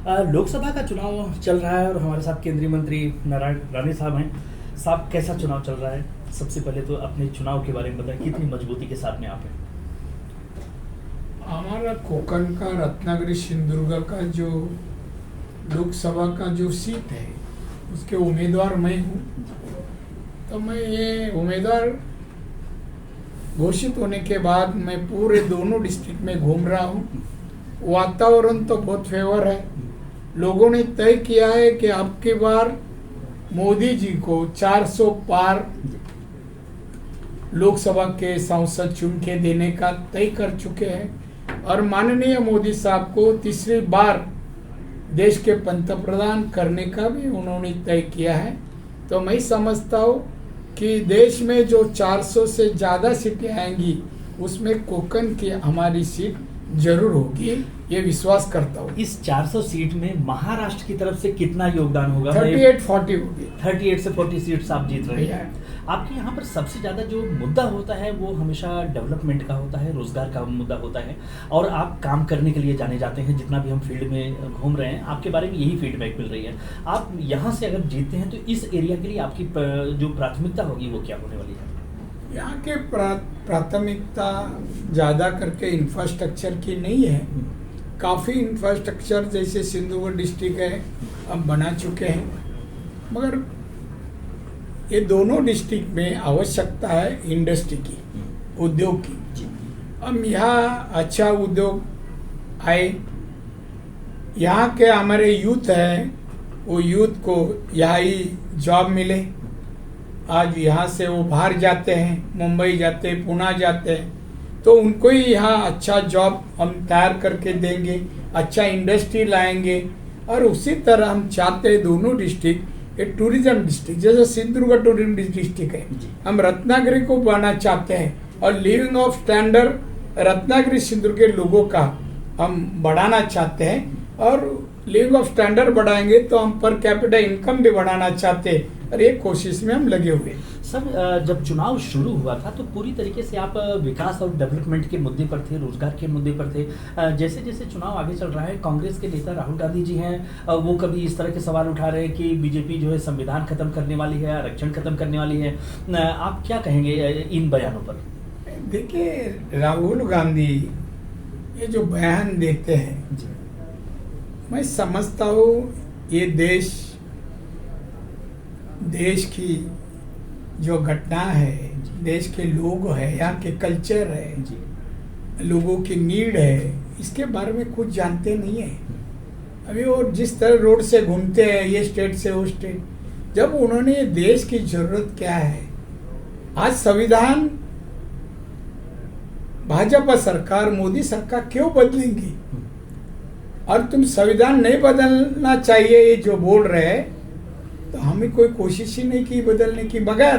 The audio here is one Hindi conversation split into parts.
लोकसभा का चुनाव चल रहा है और हमारे साथ केंद्रीय मंत्री नारायण राणे साहब हैं। साहब, कैसा चुनाव चल रहा है? सबसे पहले तो अपने चुनाव के बारे में बताएं, कितनी मजबूती के साथ में आप हैं? हमारा कोकण का रत्नागिरी सिंधुदुर्ग का जो लोकसभा का जो सीट है उसके उम्मीदवार मैं हूँ। तो मैं ये उम्मीदवार घोषित होने के बाद मैं पूरे दोनों डिस्ट्रिक्ट में घूम रहा हूँ। वातावरण तो बहुत फेवर है। लोगों ने तय किया है कि अब की बार मोदी जी को 400 पार लोकसभा के सांसद चुन के देने का तय कर चुके हैं और माननीय मोदी साहब को तीसरी बार देश के पंतप्रधान करने का भी उन्होंने तय किया है। तो मैं समझता हूँ कि देश में जो 400 से ज़्यादा सीटें आएंगी उसमें कोकण की हमारी सीट जरूर होगी, ये विश्वास करता हूँ। इस 400 सीट में महाराष्ट्र की तरफ से कितना योगदान होगा? 38-40 होगी। 38 से 40 सीट्स आप जीत रहे हैं। आपके यहाँ पर सबसे ज़्यादा जो मुद्दा होता है वो हमेशा डेवलपमेंट का होता है, रोजगार का मुद्दा होता है और आप काम करने के लिए जाने जाते हैं। जितना भी हम फील्ड में घूम रहे हैं आपके बारे में यही फीडबैक मिल रही है। आप यहाँ से अगर जीतते हैं तो इस एरिया के लिए आपकी जो प्राथमिकता होगी वो क्या होने वाली है? यहाँ के प्राथमिकता ज़्यादा करके इंफ्रास्ट्रक्चर की नहीं है। काफ़ी इंफ्रास्ट्रक्चर जैसे सिंधुदुर्ग डिस्ट्रिक्ट है अब बना चुके हैं, मगर ये दोनों डिस्ट्रिक्ट में आवश्यकता है इंडस्ट्री की, उद्योग की। अब यहाँ अच्छा उद्योग आए, यहाँ के हमारे यूथ हैं वो यूथ को यहाँ ही जॉब मिले। आज यहाँ से वो बाहर जाते हैं, मुंबई जाते हैं, पुणे जाते हैं, तो उनको ही यहाँ अच्छा जॉब हम तैयार करके देंगे, अच्छा इंडस्ट्री लाएंगे। और उसी तरह हम चाहते हैं दोनों डिस्ट्रिक्ट एक टूरिज्म डिस्ट्रिक्ट, जैसे सिंधुदुर्ग टूरिज्म डिस्ट्रिक्ट है, हम रत्नागिरी को बनाना चाहते हैं और living of standard Ratnagiri Sindhudurg के लोगों का हम बढ़ाना चाहते हैं। और लिविंग ऑफ स्टैंडर्ड बढ़ाएंगे तो हम पर कैपिटा इनकम भी बढ़ाना चाहते हैं और एक कोशिश में हम लगे हुए। सर, जब चुनाव शुरू हुआ था तो पूरी तरीके से आप विकास और डेवलपमेंट के मुद्दे पर थे, रोजगार के मुद्दे पर थे। जैसे जैसे चुनाव आगे चल रहा है, कांग्रेस के नेता राहुल गांधी जी हैं, वो कभी इस तरह के सवाल उठा रहे हैं कि बीजेपी जो है संविधान खत्म करने वाली है, आरक्षण खत्म करने वाली है। आप क्या कहेंगे इन बयानों पर? देखिए, राहुल गांधी ये जो बयान देते हैं जी, मैं समझता हूँ ये देश की जो घटना है, देश के लोग है, यहाँ के कल्चर है, लोगों की नीड है, इसके बारे में कुछ जानते नहीं है। अभी वो जिस तरह रोड से घूमते हैं, ये स्टेट से वो स्टेट, जब उन्होंने देश की जरूरत क्या है। आज संविधान भाजपा सरकार, मोदी सरकार क्यों बदलेंगी? और तुम संविधान नहीं बदलना चाहिए ये जो बोल रहे हैं, तो हमें कोई कोशिश ही नहीं की बदलने की। मगर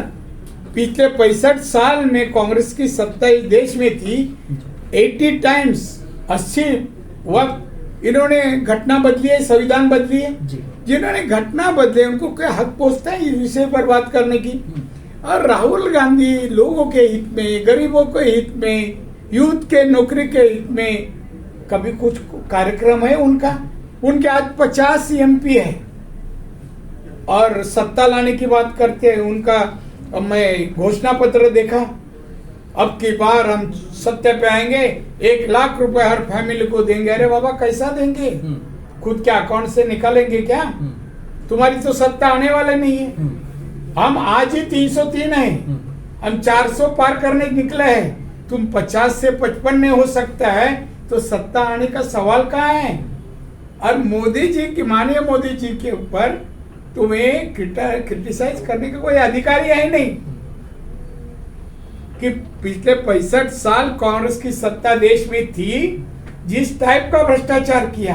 पिछले 65 साल में कांग्रेस की सत्ता इस देश में थी, 80 टाइम्स 80 वक्त इन्होंने घटना बदली है, संविधान बदली है। जिन्होंने घटना बदले उनको क्या हक पहुंचता है इस विषय पर बात करने की? और राहुल गांधी लोगों के हित में, गरीबों के हित में, यूथ के नौकरी के हित में कभी कुछ कार्यक्रम है उनका? उनके आज 50 MP है और सत्ता लाने की बात करते हैं। उनका मैं घोषणा पत्र देखा, अब की बार हम सत्ता पे आएंगे, 1 लाख रुपए हर फैमिली को देंगे। अरे बाबा, कैसा देंगे? खुद के अकाउंट से निकालेंगे क्या? तुम्हारी तो सत्ता आने वाले नहीं है। हम आज ही 303 है, हम 400 पार करने निकले हैं। तुम 50 से 55 नहीं हो सकता है तो सत्ता आने का सवाल कहाँ है? और मोदी जी की, माननीय मोदी जी के ऊपर तुम्हें क्रिटिसाइज करने का कोई अधिकार है नहीं कि पिछले 65 साल कांग्रेस की सत्ता देश में थी, जिस टाइप का भ्रष्टाचार किया,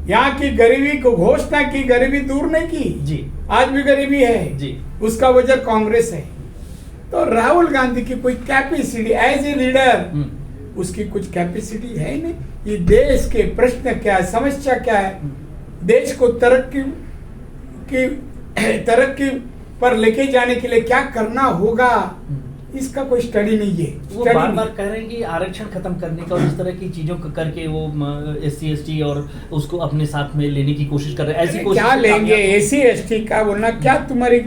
यहाँ की गरीबी को घोषणा की, गरीबी दूर नहीं की जी, आज भी गरीबी है जी, उसका वजह कांग्रेस है। तो राहुल गांधी की कोई कैपेसिटी एज ए लीडर, उसकी कुछ कैपेसिटी है ही नहीं। ये देश के प्रश्न क्या है, समस्या क्या है, देश को तरक्की पर लेके जाने के लिए क्या करना होगा, इसका कोई स्टडी नहीं है। वो बार बार कह रहे हैं कि आरक्षण खत्म करने का और इस तरह की चीजों को करके वो SC ST और उसको अपने साथ में लेने की कोशिश कर रहे हैं। ऐसी कोशिश क्या लेंगे? SC ST का बोलना क्या तुम्हारे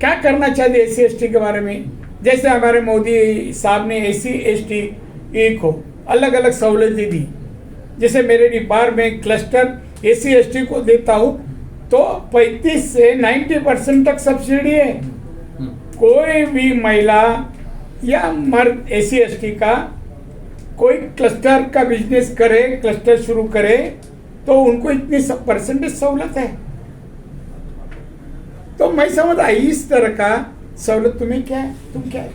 क्या करना चाहते SC ST के बारे में? जैसे हमारे मोदी साहब ने SC ST को अलग अलग सहूलतें दी। जैसे मेरे डिपार्ट में क्लस्टर SC ST को देता हूँ तो 35 से 90% तक सब्सिडी है। कोई भी महिला या मर्द SC ST का कोई क्लस्टर का बिजनेस करे, क्लस्टर शुरू करे तो उनको इतनी परसेंटेज सहूलत है। तो मैं समझ आई इस तरह का सहूलत तुम्हें क्या है? तुम क्या है?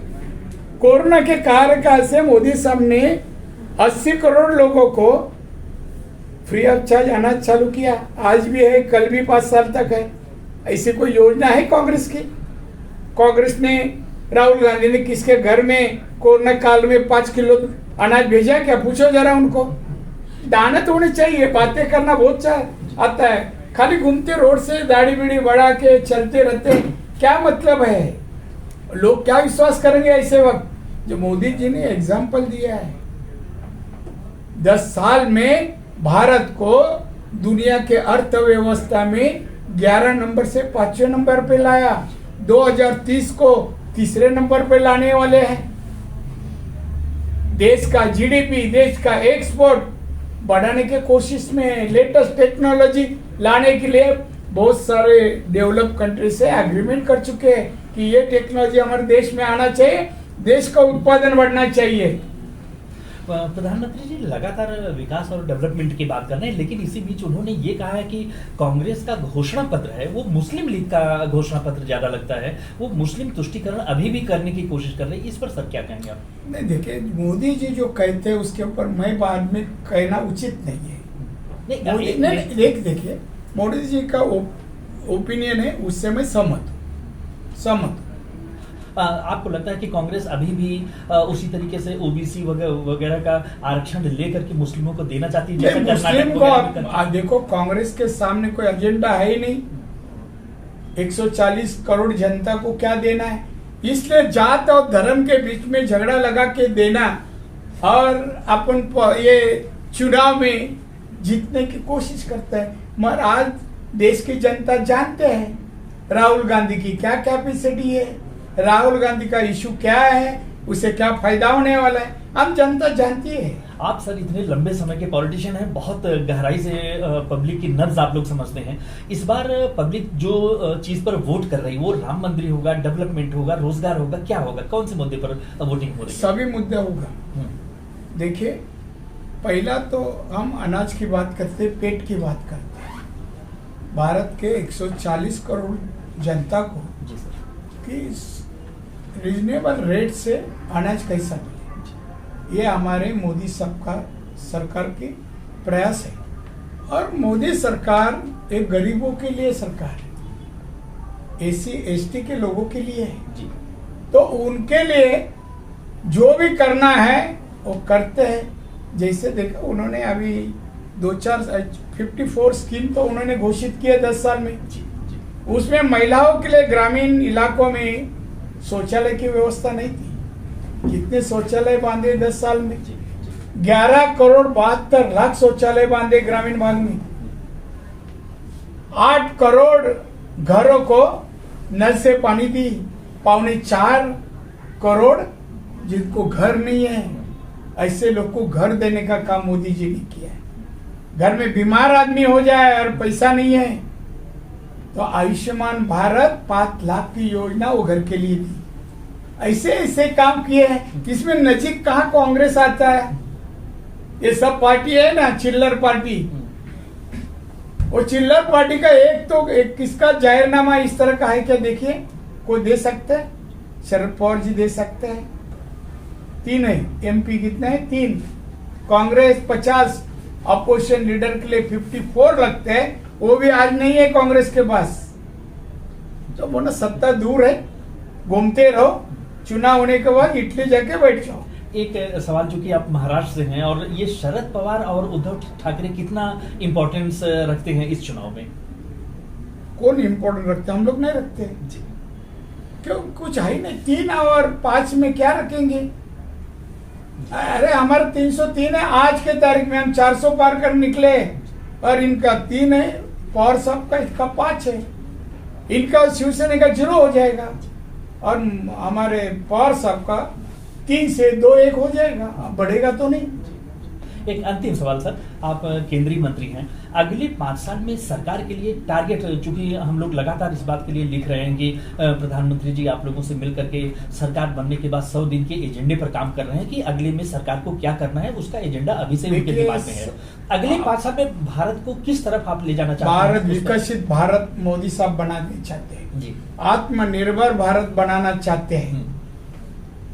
कोरोना के कार्यकाल से मोदी साहब ने 80 करोड़ लोगों को फ्री ऑफ चार्ज अनाज चालू किया। आज भी है, कल भी 5 साल तक है। ऐसी कोई योजना है कांग्रेस की? कांग्रेस ने, राहुल गांधी ने किसके घर में कोरोना काल में 5 किलो अनाज भेजा क्या? पूछो जरा उनको। दाना तो होने चाहिए, बातें करना बहुत आता है, खाली घूमते रोड से दाढ़ी बीड़ी बढ़ा के चलते रहते, क्या मतलब है? लोग क्या विश्वास करेंगे ऐसे वक्त? जो मोदी जी ने एग्जाम्पल दिया है, 10 साल में भारत को दुनिया के अर्थव्यवस्था में 11 नंबर से 5वें नंबर पे लाया। 2030 को तीसरे नंबर पे लाने वाले हैं। देश का GDP, देश का एक्सपोर्ट बढ़ाने की कोशिश में लेटेस्ट टेक्नोलॉजी लाने के लिए बहुत सारे डेवलप कंट्री से एग्रीमेंट कर चुके हैं कि ये टेक्नोलॉजी हमारे देश में आना चाहिए, देश का उत्पादन बढ़ना चाहिए। प्रधानमंत्री जी लगातार विकास और डेवलपमेंट की बात कर रहे हैं, लेकिन इसी बीच उन्होंने ये कहा है कि कांग्रेस का घोषणा पत्र है वो मुस्लिम लीग का घोषणा पत्र ज्यादा लगता है, वो मुस्लिम तुष्टीकरण अभी भी करने की कोशिश कर रहे हैं। इस पर सर क्या कहेंगे आप? नहीं, देखिए मोदी जी जो कहते हैं उसके ऊपर मैं बाद में कहना उचित नहीं है। देखिए मोदी जी का ओपिनियन है, उससे मैं सहमत। आपको लगता है कि कांग्रेस अभी भी उसी तरीके से OBC वगैरह का आरक्षण लेकर के मुस्लिमों को देना चाहती है? मुस्लिम को देखो, कांग्रेस के सामने कोई एजेंडा है ही नहीं। 140 करोड़ जनता को क्या देना है? इसलिए जात और धर्म के बीच में झगड़ा लगा के देना और अपन ये चुनाव में जीतने की कोशिश करते हैं। मगर आज देश की जनता जानते हैं राहुल गांधी की क्या कैपेसिटी है, राहुल गांधी का इशू क्या है, उसे क्या फायदा होने वाला है, हम जनता जानती है। आप सर इतने लंबे समय के पॉलिटिशियन हैं, बहुत गहराई से पब्लिक की नब्ज आप लोग समझते हैं। इस बार पब्लिक जो चीज पर वोट कर रही है वो राम मंदिर होगा, डेवलपमेंट होगा, रोजगार होगा, क्या होगा? कौन से मुद्दे पर वोटिंग हो रही है? सभी मुद्दे होगा। देखिए, पहला तो हम अनाज की बात करते, पेट की बात करते हैं। भारत के 140 करोड़ जनता को कि रीजनेबल रेट से अनाज कैसा मिले, ये हमारे मोदी सरकार की प्रयास है। और मोदी सरकार एक गरीबों के लिए सरकार है, SC ST के लोगों के लिए है। तो उनके लिए जो भी करना है वो करते हैं। जैसे देखो, उन्होंने अभी 54 स्कीम तो उन्होंने घोषित किया 10 साल में। उसमें महिलाओं के लिए ग्रामीण इलाकों में शौचालय की व्यवस्था नहीं थी। कितने शौचालय बांधे 10 साल में? 11 करोड़ 72 लाख शौचालय बांधे ग्रामीण भाग में। 8 करोड़ घरों को नल से पानी दी। 4.25 करोड़ जिनको घर नहीं है, ऐसे लोग को घर देने का काम मोदी जी ने किया है। घर में बीमार आदमी हो जाए और पैसा नहीं है तो आयुष्मान भारत 5 लाख की योजना वो घर के लिए दी। ऐसे ऐसे काम किए हैं। इसमें नजीक कहाँ कांग्रेस आता है? ये सब पार्टी है ना, चिल्लर पार्टी। वो चिल्लर पार्टी का एक किसका जाहिरनामा इस तरह का है क्या? देखिए, कोई दे सकता है? शरद पवार जी दे सकते हैं। 3 है MP, कितने हैं? 3। कांग्रेस 50, अपोजिशन लीडर के लिए 54 लगते हैं, वो भी आज नहीं है कांग्रेस के पास। तो बोला सत्ता दूर है, घूमते रहो, चुनाव होने के बाद इटली जाके बैठ जाओ। एक सवाल, चूंकि आप महाराष्ट्र से हैं, और ये शरद पवार और उद्धव ठाकरे कितना इम्पोर्टेंस रखते हैं इस चुनाव में? कौन इम्पोर्टेंट रखते हैं? हम लोग नहीं रखते। क्यों, कुछ है ही नहीं। 3 और 5 में क्या रखेंगे? अरे हमारा 303 है, आज के तारीख में हम 400 पार कर निकले, और इनका 3 है, पवार साहब का इसका 5 है, इनका शिवसेना का 0 हो जाएगा, और हमारे पवार साहब का 3 से 2 1 हो जाएगा, बढ़ेगा तो नहीं। एक अंतिम सवाल सर, आप केंद्रीय मंत्री हैं, अगले 5 साल में सरकार के लिए टारगेट, चूंकि हम लोग लगातार इस बात के लिए लिख रहे हैं कि प्रधानमंत्री जी आप लोगों से मिल करके सरकार बनने के बाद 100 दिन के एजेंडे पर काम कर रहे हैं कि अगले में सरकार को क्या करना है, उसका एजेंडा अभी से उनके दिमाग में है। अगले 5 साल में भारत को किस तरफ आप ले जाना चाहते हैं? भारत विकसित भारत मोदी साहब बनाना चाहते हैं जी, आत्मनिर्भर भारत बनाना चाहते हैं,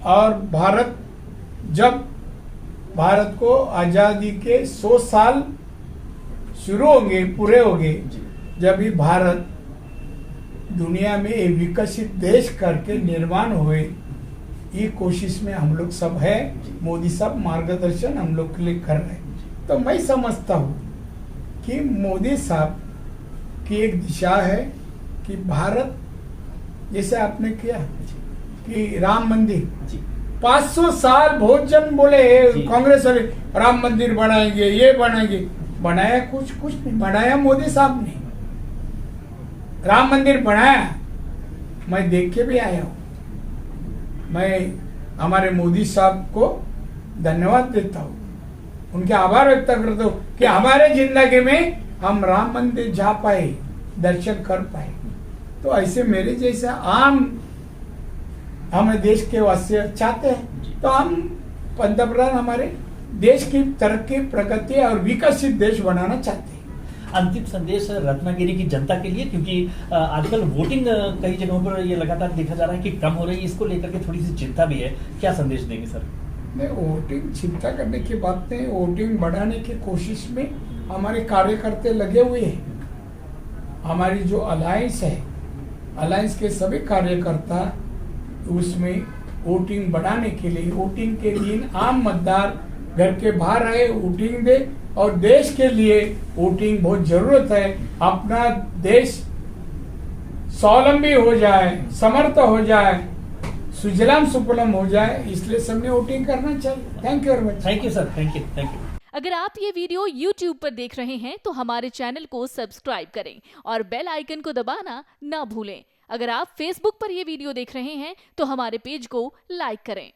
और भारत जब भारत को आजादी के 100 साल शुरू होंगे, पूरे होंगे, जब भी भारत दुनिया में एक विकसित देश करके निर्माण हुए, ये कोशिश में हम लोग सब है। मोदी साहब मार्गदर्शन हम लोग के लिए कर रहे हैं। तो मैं समझता हूँ कि मोदी साहब की एक दिशा है कि भारत, जैसे आपने किया कि राम मंदिर, 500 साल बहुत जन बोले कांग्रेस वाले राम मंदिर बनाएंगे, ये बनाएंगे, बनाया कुछ नहीं बनाया। मोदी साहब ने राम मंदिर बनाया, मैं देख के भी आया हूं। मैं हमारे मोदी साहब को धन्यवाद देता हूं, उनके आभार व्यक्त करता हूं कि हमारे जिंदगी में हम राम मंदिर जा पाए, दर्शन कर पाए। तो ऐसे मेरे जैसा आम हमें देश के वासी चाहते हैं, तो हम पंतप्रधान हमारे देश की तरक्की, प्रगति और विकसित देश बनाना चाहते हैं। अंतिम संदेश रत्नागिरी की जनता के लिए, क्योंकि आजकल वोटिंग कई जगहों पर ये लगातार देखा जा रहा है कि कम हो रही है, इसको लेकर के थोड़ी सी चिंता भी है, क्या संदेश देंगे सर? नहीं, वोटिंग चिंता करने की बात नहीं, वोटिंग बढ़ाने की कोशिश में हमारे कार्यकर्ता लगे हुए हैं। हमारी जो अलायंस है, अलायंस के सभी कार्यकर्ता उसमें वोटिंग बढ़ाने के लिए, वोटिंग के दिन आम मतदार घर के बाहर आए, वोटिंग दे, और देश के लिए वोटिंग बहुत जरूरत है। अपना देश स्वावलंबी हो जाए, समर्थ हो जाए, सुजलाम सुफलम हो जाए, इसलिए सबने वोटिंग करना चाहिए। Thank you very much. Thank you sir, thank you, thank you. अगर आप ये वीडियो YouTube पर देख रहे हैं तो हमारे चैनल को सब्सक्राइब करें और बेल आइकन को दबाना ना भूलें। अगर आप Facebook पर ये वीडियो देख रहे हैं तो हमारे पेज को लाइक करें।